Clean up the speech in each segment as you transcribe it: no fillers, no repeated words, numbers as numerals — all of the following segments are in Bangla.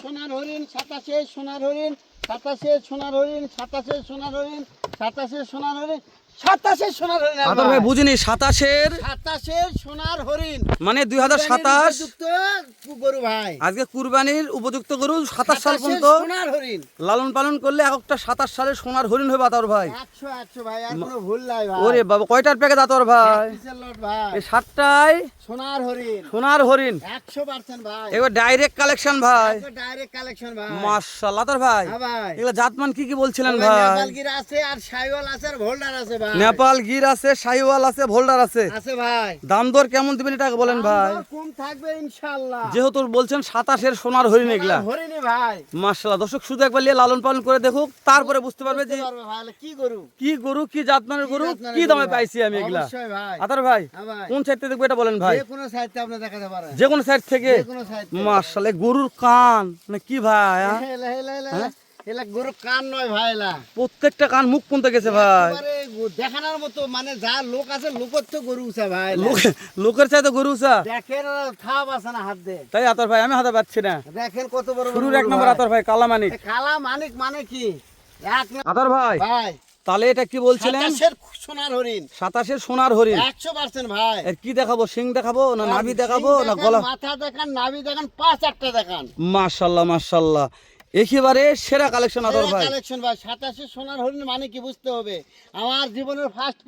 সোনার হরিণ, 27 সোনার হরিণ, 27 সোনার হরিণ, 27 সোনার হরিণ, 27 সোনার হরিণ, 27 সোনার হরিণ। আতর ভাই বুঝিনি 27-এর 27 সোনার হরিণ মানে 2027 গরু ভাই। আজকে কুরবানির উপযুক্ত গরু 27 সাল 27 পর্যন্ত সোনার হরিণ। লালন পালন করলে একটা 27 সালের সোনার হরিণ হবে আতর ভাই। 100 ভাই, আর কোনো ভুল নাই ভাই। ওরে বাবা কয়টার প্যাকেট আতর ভাই? কিসের লট ভাই? এই 7টায় সোনার হরিণ সোনার হরিণ 100% ভাই। এবার ডাইরেক্ট কালেকশন ভাই। ডাইরেক্ট কালেকশন ভাই। মাশাআল্লাহ আতর ভাই। হ্যাঁ ভাই। এগুলো জাতমান কি বলছিলেন ভাই ভাই? নেপাল গির আছে, আর শাইওয়াল আছে, আর ভোল্ডার আছে ভাই। নেপাল গির আছে, শাহিওয়াল আছে, ভোল্ডার আছে। আছে ভাই। দাম দর কেমন দিবেন এটা বলেন ভাই? দাম দর কম থাকবে ইনশাআল্লাহ। যেহেতু বলছেন 27-এর সোনার হরিণ এগুলা। হরিণী ভাই। মাশাআল্লাহ দর্শক শুধু একবার নিয়ে লালন পালন করে দেখুক, তারপরে বুঝতে পারবে যে বুঝতে পারবে ভাই, কি গরু। কি গরু, কি জাতমানের গরু, জাতমানের কি গরু দামে ভাই। পাইছি আমি এগুলা। অবশ্যই ভাই। আতর ভাই হ্যাঁ ভাই। কোন সাইড থেকে দেখবো এটা বলেন ভাই? যে কোনো সাইডে আপনি দেখাতে পারেন। যে কোনো সাইড থেকে। যে কোনো সাইড থেকে। মাশাআল্লাহ গরুর কান মানে কি ভাই? এলা এলা এলা এলা গরু কান নয় ভাই, এলা প্রত্যেকটা কান মুখ পর্যন্ত গেছে ভাই। একেবারে দেখানোর মতো, মানে যা লোক আছে লোকের তো গরু উঠা ভাই। লোকের চাইতে গরু চা দেখেন থাপ আছে না হাত দে। তাই আতর ভাই আমি হাতে পাচ্ছি না। দেখেন কত বড় বড় শুরুর গরু এক নম্বর ভাই। আতর ভাই কালামানিক। কালা মানিক মানে কি? এক নম্বর আতর ভাই ভাই। তাহলে এটা কি বলছিলেন? 27 সোনার হরিণ 27-এর সোনার হরিণ। 100% ভাই। এর কি দেখাবো? সিং দেখাবো না নাভি দেখাবো সিং না দেখান, গলা? মাথা দেখান, নাভি দেখান, 5-8টা দেখান। মাশাআল্লাহ মাশাআল্লাহ একেবারে সেরা কালেকশন আতর ভাই। কালেকশন ভাই। 27 সোনার হরিণ মানে কি বুঝতে হবে। আমার জীবনের ফার্স্ট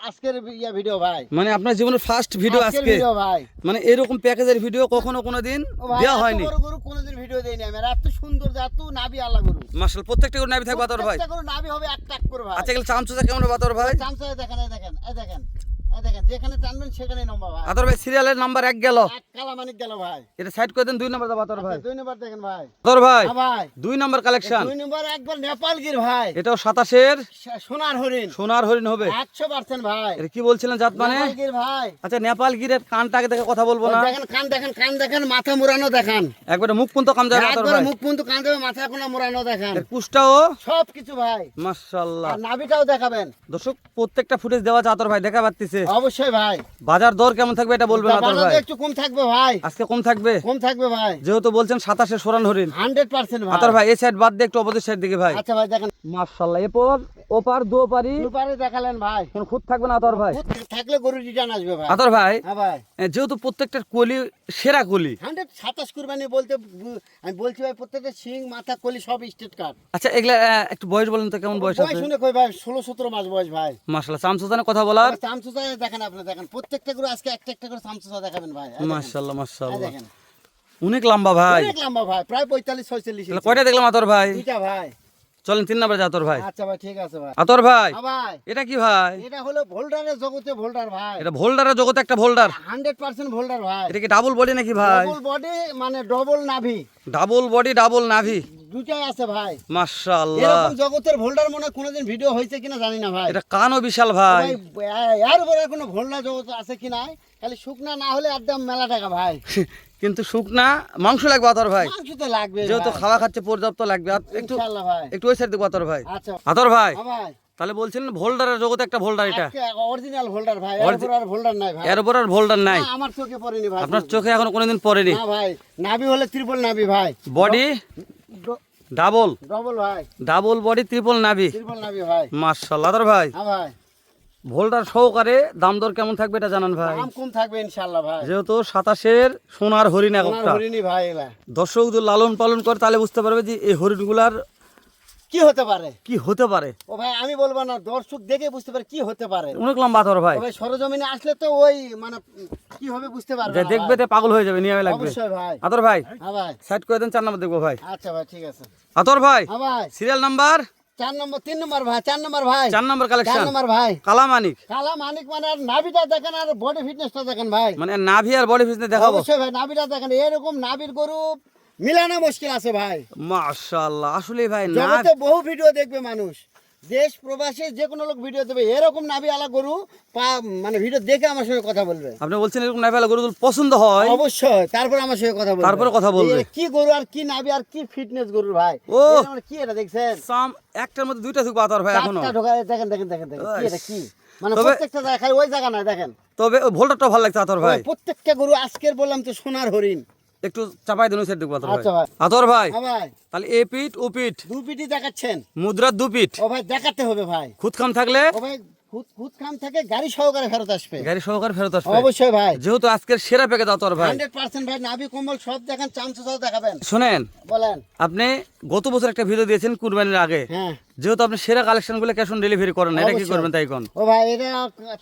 আজকের ভিডিও ভাই। মানে আপনার জীবনের ফার্স্ট ভিডিও আজকের আজকে। ভিডিও ভাই। মানে এরকম প্যাকেজের ভিডিও কখনো কোনোদিন ও ভাই, দেওয়া এত হয়নি। বড় গরু কোনোদিন ভিডিও দেইনি আমি। আর এত সুন্দর, এত নাভি আলা গরু। মাশাআল্লাহ প্রত্যেকটা করে নাভি থাকবে আতর ভাই। প্রত্যেকটা গরু নাভি হবে একটা এক করে ভাই। আচ্ছা এগুলো চামচুচা কেমন হবে আতর ভাই? চামচা দেখেন, এই দেখেন, এই দেখেন, এই দেখেন, যেখানে টানবেন সেখানেই নম্বর ভাই। আতর ভাই সিরিয়ালের নাম্বার 1 গেল। এক কালা মানিক গেল ভাই। এটা সাইড করে দেন 2 নাম্বার দাও আতর ভাই। 2 নম্বর দেখেন ভাই। আতর ভাই হ্যাঁ ভাই। 2 নাম্বার কালেকশন। 2 নম্বর একবার নেপাল গির ভাই। এটাও 27-এর সোনার হরিণ সোনার হরিণ হবে। 100% ভাই। এটা কি বলছিলেন জাত মানে? নেপাল গির ভাই। আচ্ছা নেপাল গিরের কানটাকে দেখে কথা বলবো না। দেখেন কান দেখেন, কান দেখেন, মাথা মুড়ানো দেখেন। একবারে মুখ পর্যন্ত কাম যাবে আতর একবারে ভাই। মুখ পর্যন্ত কান দেবে, মাথা কোনো মুড়ানো দেখেন। এর কুষ্টাও সবকিছু ভাই। মাশাআল্লাহ। আর নাভিটাও দেখাবেন। দর্শক প্রত্যেকটা ফুটেজ দেওয়া আছে আতর ভাই দেখা পাচ্ছিছে। অবশ্যই ভাই। বাজার দর কেমন থাকবে এটা বলবেন আতর বাজারে ভাই? একটু কম থাকবে ভাই। আজকে কম থাকবে কম থাকবে ভাই। যেহেতু বলছেন 27-এর সোনার হরিণ। 100% ভাই। আতর ভাই এই সাইড বাদ দিয়ে একটু অপোজিট সাইড দিকে ভাই। আচ্ছা ভাই দেখেন, মাশাআল্লাহ এরপর ওপার দুপারি দুপারে দেখালেন ভাই। কোন খুঁত থাকবে না আতর ভাই? থাকলে গরু রিটার্ন আসবে ভাই। আতর ভাই হ্যাঁ ভাই। যেহেতু প্রত্যেকটার কলি সেরা কলি। 127 কুরবানি বলতে আমি বলছি ভাই, প্রত্যেকটা সিং, মাথা, কলি সব স্টেট কার্ড। আচ্ছা এগুলা একটু বয়স বলেন তো কেমন বয়স আছে? শুনে কই ভাই, 16-17 মাস বয়স ভাই। মাশাআল্লাহ চামচুচানে কথা বলার। চামচুচা দেখেন, আপনি দেখেন প্রত্যেকটা গরু আজকে একটা একটা করে চামচুচা দেখাবেন ভাই। এই দেখেন, মাশাআল্লাহ এই মাশাআল্লাহ দেখেন। অনেক লম্বা ভাই। অনেক লম্বা ভাই, প্রায় 45-46 তাহলে কয়টা দেখলাম আতর ভাই? দুইটা ভাই। চলেন 3 নাম্বার আতর ভাই। আচ্ছা ভাই ঠিক আছে ভাই। আতর ভাই হ্যাঁ ভাই। এটা কি ভাই? এটা হলো ভোল্ডারের জগতে ভোল্ডার ভাই। এটা ভোল্ডারের জগতে একটা ভোল্ডার। 100% ভোল্ডার ভাই। এটা কি ডাবল বডি নাকি ভাই? ডবল বডি মানে ডবল নাভি। ডাবল বডি ডাবল নাভি। দুটাই আছে ভাই। মাশাআল্লাহ এরকম জগতের ভোল্ডার মনে হয় কোনোদিন ভিডিও হয়েছে কিনা জানি না ভাই। এটা কানও বিশাল ভাই। ভাই এর উপরে কোনো ভোল্ডার জগৎ আছে কিনা, খালি শুকনা না হলে একদম মেলা টাকা ভাই। কিন্তু শুকনা মাংস লাগবে আতর ভাই। মাংস তো লাগবে যেহেতু ভাই। খাওয়া খাচ্ছে পর্যাপ্ত লাগবে। আর একটু ইনশাআল্লাহ ভাই। একটু ওই সাইড দেখো আতর ভাই। আচ্ছা আতর ভাই হ্যাঁ ভাই। তাহলে বলছিলেন ভোল্ডারের জগতে একটা ভোল্ডার এটা। অরিজিনাল ভোল্ডার ভাই। এর উপর আর ভোল্ডার নাই ভাই। এর উপর আর ভোল্ডার নাই। না, আমার চোখে পড়েনি ভাই। আপনার চোখে এখনো কোনোদিন পড়েনি। না ভাই, নাভি হলে ত্রিপল নাভি ভাই। বডি ডাবল ডবল ভাই, ডাবল বডি ট্রিপল নাভি। ত্রিপল নাভি ভাই। মাশাআল্লাহ আতর ভাই হ্যাঁ ভাই। ভোল্ডার সহকারে দাম দর কেমন থাকবে এটা জানান ভাই? দাম কম থাকবে ইনশাআল্লাহ ভাই। যেহেতু 27-এর সোনার হরিণ সোনার একটা হরিণই ভাই এলা। দর্শক যদি লালন পালন করে তাহলে বুঝতে পারবে যে এই হরিণগুলার কি হতে পারে? কি হতে পারে। ও ভাই আমি বলবো না, দর্শক দেখে বুঝতে পারে কি হতে পারে। অনেক লম্বা আতর ভাই। ও ভাই সরজমিনে আসলে তো ওই মানে কি হবে বুঝতে পারবে যে না দেখবে ভাই। তে পাগল হয়ে যাবে নিয়ে লাগবে। অবশ্যই ভাই। আতর ভাই হ্যাঁ ভাই। সাইড করে দেন 4 নাম্বার দেখবো ভাই। আচ্ছা ভাই ঠিক আছে। আতর ভাই হ্যাঁ ভাই। সিরিয়াল নাম্বার 4 নম্বর, 3 নম্বর ভাই, 4 নম্বর ভাই। 4 নাম্বার 4 কালেকশন নম্বর ভাই। কালামানিক। কালা মানিক মানে আর নাভিটা দেখেন আর বডি ফিটনেসটা দেখেন ভাই। মানে নাভি আর বডি ফিটনেস দেখাবো। অবশ্যই ভাই, নাভিটা দেখেন। এরকম নাভির গরু মিলানো মুশকিল আছে ভাই। মাশাআল্লাহ আসলে ভাই না জগতে বহু ভিডিও দেখবে মানুষ, দেশ প্রবাসী যে কোনো লোক ভিডিও দেবে, এরকম নাভি আলা গরু মানে ভিডিও দেখে আমার সঙ্গে কথা বলবে। আপনি বলছেন এরকম নাভি গরু পছন্দ হয় অবশ্যই, তারপর আমার সঙ্গে কথা বলবে। তারপরে কথা বলবে। এ কি গরু আর কি নাভি আর কি ফিটনেস গরুর ভাই। ও। এটা মানে কি এটা দেখছেন? সাম একটার মধ্যে দুইটা থাকবে আতর ভাই এখনো। চারটা ঢোকা দেখেন দেখেন দেখেন দেখেন কি এটা কি মানে তবে- প্রত্যেকটা জায়গায় ওই জায়গা নাই দেখেন। তবে ওই ভোল্ডারটা ভালো লাগছে আতর ভাই। প্রত্যেকটা গরু আজকের বললাম তো সোনার হরিণ। একটু চাপাই দিন ওই সাইড দেখবো আতর ভাই। আচ্ছা ভাই। আতর ভাই হ্যাঁ ভাই, তাহলে এ পিঠ ও পিঠ দু পিটি দেখাচ্ছেন? মুদ্রার দু পিঠ ও ভাই দেখাতে হবে ভাই। খুদ খাম থাকলে ও ভাই খুদ খাম থেকে গাড়ি সহকারে ফেরত আসবে। গাড়ি সহকারে ফেরত আসবে অবশ্যই ভাই, যেহেতু আজকের সেরা প্যাকেজ আতর ভাই। 100% ভাই, নাভি কম্বল সব দেখান, চামচা সব দেখাবেন। শোনেন, বলেন। আপনি গত বছর একটা ভিডিও দিয়েছেন কুরবানির আগে, হ্যাঁ যেহেতু আপনি সেরা কালেকশনগুলো ক্যাশ অন ডেলিভারি করেন না, এটা কি অবশ্যই। করবেন তাই কোন? ও ভাই এটা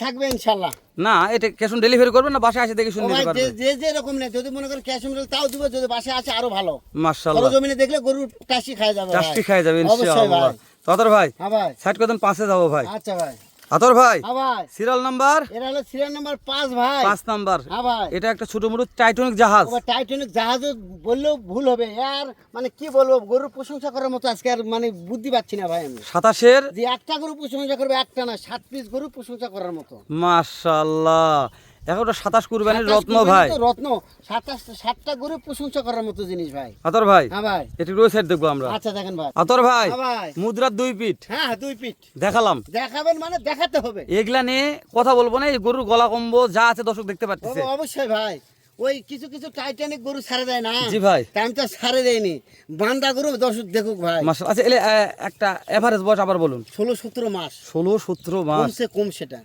থাকবে ইনশাল্লাহ। না, এটা ক্যাশ অন ডেলিভারি করবেন না বাসায় এসে দেখে ও শুনে ভাই নিতে পারবেন? যে যে রকম নেই, যদি মনে করেন ক্যাশ মেরে তাও দিব, যদি বাসায় আসে আরো ভালো। মাশাআল্লাহ, জমিনে দেখলে গরু টাসি খায় যাবে ভাই। টাস্টি খাই যাবে অবশ্যই ইনশাআল্লাহ। ভাই। তো আতর ভাই হ্যাঁ ভাই। সাইড করে দেন, 5-এ যাবো ভাই। আচ্ছা ভাই। আতর ভাই হ্যাঁ ভাই, সিরিয়াল নাম্বার এরা হলো সিরিয়াল নাম্বার 5 ভাই। 5 নাম্বার। হ্যাঁ ভাই। এটা একটা ছোট মোটো টাইটানিক জাহাজ। ও ভাই, টাইটানিক জাহাজ বললেও ভুল হবে আর, মানে কি বলবো, গরুর প্রশংসা করার মতো আজকে আর মানে বুদ্ধি পাচ্ছি না ভাই আমি। 27-এর যে একটা গরু প্রশংসা করবে, একটা না 7 পিস গরু প্রশংসা করার মতো। মাশাআল্লাহ, এখন 27 কুরবানির 27 রত্ন কুরবানি ভাই। তো রত্ন, 7টা গরু প্রশংসা করার মতো জিনিস ভাই। আতর ভাই হ্যাঁ ভাই। এটা রোড সাইড দেখবো আমরা। আচ্ছা দেখেন ভাই। আতর ভাই হ্যাঁ ভাই। মুদ্রার 2 পিঠ হ্যাঁ 2 পিঠ দেখালাম, দেখাবেন মানে দেখাতে হবে। এগুলা নিয়ে কথা বলবো না, এই গরুর গলা কম্বো যা আছে দর্শক দেখতে ও পাচ্ছে। অবশ্যই ভাই, ওই কিছু কিছু টাইটানিক গরু ছাড়ে দেয় না। জি ভাই। টাইম তো ছাড়ে দেয়নি, বান্দা গরু দর্শক দেখুক ভাই। মাশাআল্লাহ। আচ্ছা এলে একটা এভারেজ বয়স আবার বলুন। 16-17 মাস 16-17 মাস। কমসে কম সেটা।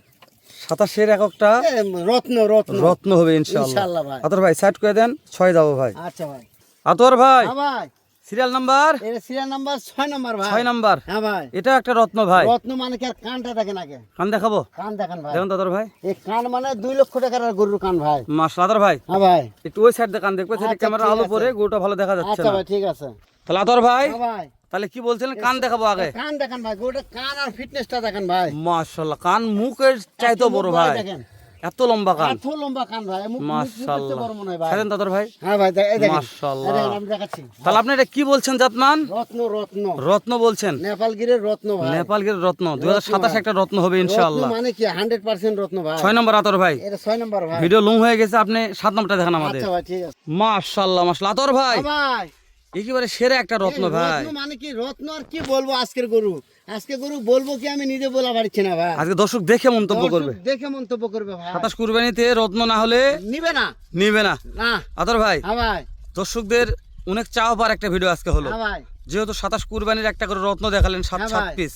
27-এর এককটা এ, রত্ন রত্ন রত্ন হবে ইনশাআল্লাহ। ইনশাআল্লাহ ভাই। আতর ভাই সাইড করে দেন, 6 যাবো ভাই। আচ্ছা ভাই। আতর ভাই হ্যাঁ ভাই, সিরিয়াল নাম্বার এর সিরিয়াল নাম্বার 6 নাম্বার ভাই। 6 নাম্বার। হ্যাঁ ভাই। এটা একটা রত্ন ভাই। রত্ন মানে কি আর কানটা দেখেন আগে? কান দেখাবো, কান দেখেন ভাই। দেখুন তো আতর ভাই। এই কান মানে 2 লক্ষ টাকার গরুর কান ভাই। মাশাআল্লাহ। আতর ভাই হ্যাঁ ভাই। একটু ওই সাইড দিয়ে কান দেখবো, সেটা আচ্ছা, ক্যামেরা ঠিক আলো আছে। পরে গরুটা ভালো দেখা যাচ্ছে আচ্ছা না। ভাই ঠিক আছে। তাহলে আতর ভাই হ্যাঁ ভাই। তাহলে কি বলছিলেন, কান দেখাবো আগে? কান দেখেন ভাই, গরুটা কান আর ফিটনেসটা দেখেন ভাই। মাশাআল্লাহ, কান মুখের চাইতো বড় মুখ ভাই, দেখেন। এত লম্বা কান। এত লম্বা কান ভাই, মুখ মুখ দেখতে মাশাআল্লাহ। বড় মনে হয় ভাই। ছাড়েন তো আতর ভাই। হ্যাঁ ভাই, এই দেখেন। মাশাআল্লাহ। এই দেখেন, আমি দেখাচ্ছি। তাহলে আপনি এটা কি বলছেন জাতমান? রত্ন রত্ন রত্ন বলছেন? নেপালগিরের রত্ন ভাই। নেপালগির রত্ন 2027 একটা রত্ন হবে রত্ন ইনশাআল্লাহ। মানে কি 100% রত্ন ভাই। 6 নম্বর আতর ভাই। এটা 6 নাম্বার ভাই। ভিডিও লং হয়ে গেছে, আপনি 7 নম্বরটা দেখান আমাদের। আচ্ছা ভাই ঠিক আছে। মাশাআল্লাহ মাশাআল্লাহ। আতর ভাই হ্যাঁ ভাই। একেবারে সেরা একটা রত্ন এই ভাই। রত্ন মানে কি, রত্ন আর কি বলবো আজকের গরু। আজকে গরু বলবো কি আমি নিজে বলা পারছি না ভাই। আজকে দর্শক দেখে মন্তব্য করবে। দর্শক দেখে মন্তব্য করবে ভাই। 27 কুরবানিতে রত্ন না হলে নিবে না। নিবে না। না। আতর ভাই হ্যাঁ ভাই। দর্শকদের অনেক চাওয়া পার একটা ভিডিও আজকে হলো, হ্যাঁ ভাই। যেহেতু 27 কুরবানির একটা করে রত্ন দেখালেন, 7 হ্যাঁ 7 ভাই। পিস।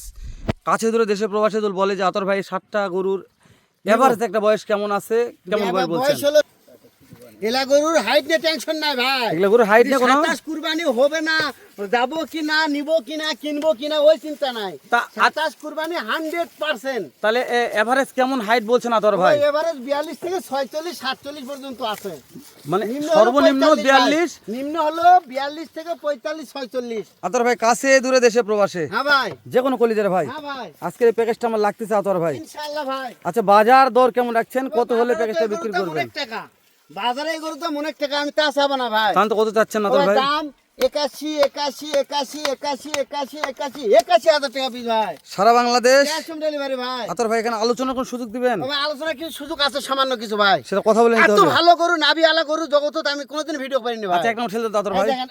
কাছে দূরে দেশে প্রবাসী দল বলে যে আতর ভাই 7টা গরুর এভারেজ একটা বয়স কেমন আছে, কেমন এবার বয়স বলছেন? বয়স হলো, এলা গরুর হাইট নিয়ে টেনশন নাই ভাই। এগুলো গরুর হাইট নিয়ে কোনো 27 কুরবানি হবে না, যাবো কি না, নিবো কি না, কিনবো কি না, ওই চিন্তা নাই। তা 27 কুরবানি 100%। তাহলে এভারেজ কেমন হাইট বলছেন আতর ভাই? এভারেজ 42 থেকে 46 47 পর্যন্ত আছে। মানে নিম্ন হলো সর্বনিম্ন 45 ভাই। 42। নিম্ন হলো 42 থেকে 45 46। আতর ভাই কাছে দূরে দেশে প্রবাসে হ্যাঁ ভাই। যে কোনো কলিজার ভাই, হ্যাঁ ভাই। আজকের এই প্যাকেজটা আমার লাগতেছে আতর ভাই। ইনশাআল্লাহ ভাই। আচ্ছা বাজার দর কেমন রাখছেন, কত হলে প্যাকেজটা বাজারে বিক্রি গরুর দাম করবেন? অনেক টাকা। বাজারে এই গরুর দাম অনেক টাকা, আমি তা চাবো না ভাই। তাহলে তো কত চাচ্ছেন আতর ভাই? দাম 81 81 81 81 81 81 হাজার টাকা পিস ভাই। সারা বাংলাদেশ ক্যাশ অন ডেলিভারি ভাই। আতর ভাই এখানে আলোচনার কোন সুযোগ দিবেন? তবে আলোচনা কিছু সুযোগ আছে, সামান্য কিছু ভাই। সেটা কথা বলে নিতে এত হবে। ভালো গরু, নাভি আলা গরু জগৎ আমি কোনোদিন ভিডিও করিনি ভাই। আচ্ছা এক নম্বর ঠেলে দেন আতর এই ভাই। দেখেন,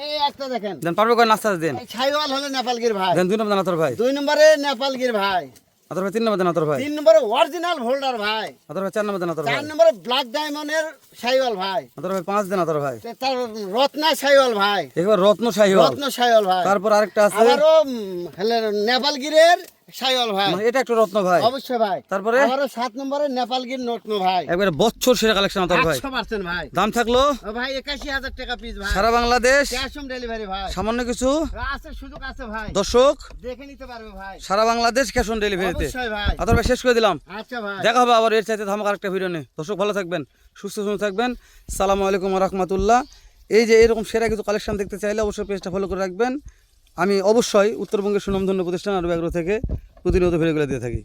এই একটা দেখেন। দেন পারবে করে নাস্তা দেন। এই ছাইওয়াল হলো নেপালগির ভাই। দেন 2 নম্বর দেন আতর ভাই। 2 নম্বরে নেপালগির ভাই। আতর ভাই 3 নম্বর দেন আতর ভাই। 3 নম্বরে অরিজিনাল হোল্ডার ভাই। আতর ভাই 4 নম্বর দেন আতর ভাই। 4 নম্বরে ব্ল্যাক ডায়মন্ডের ছাইওয়াল ভাই। আতর ভাই 5 দেন আতর ভাই। তার রত্না ছাইওয়াল ভাই। একবার রত্ন শাহিওয়াল। রত্ন ছাইওয়াল ভাই। তারপর আরেকটা আছে, আবারও নেপালগিরের ছাইওয়াল ভাই। মানে এটা একটা রত্ন ভাই। অবশ্যই ভাই। তারপরে আবারও 7 নম্বরে নেপালগির রত্ন ভাই। একবারে বছর সেরা কালেকশন আতর ভাই। 100% ভাই। দাম থাকলো ও ভাই 81,000 টাকা পিস ভাই। সারা বাংলাদেশ ক্যাশ অন ডেলিভারি ভাই। সামান্য কিছু আছে, সুযোগ আছে ভাই। দর্শক দেখে নিতে পারবে ভাই। সারা বাংলাদেশ ক্যাশ অন ডেলিভারিতে। অবশ্যই ভাই। আতর ভাই শেষ করে দিলাম। আচ্ছা ভাই। দেখা হবে আবার এর চাইতে ধামাকা একটা ভিডিও নিয়ে। দর্শক ভালো থাকবেন, সুস্থ থাকবেন। সালামু আলাইকুম ওয়া রাহমাতুল্লাহ। এই যে এরকম সেরা কিছু কালেকশন দেখতে চাইলে অবশ্যই পেজটা ফলো করে রাখবেন। আমি অবশ্যই উত্তরবঙ্গের সুনামধন্য প্রতিষ্ঠান আরব এগ্রো থেকে প্রতিনিয়ত ভিডিওগুলো দিয়ে থাকি।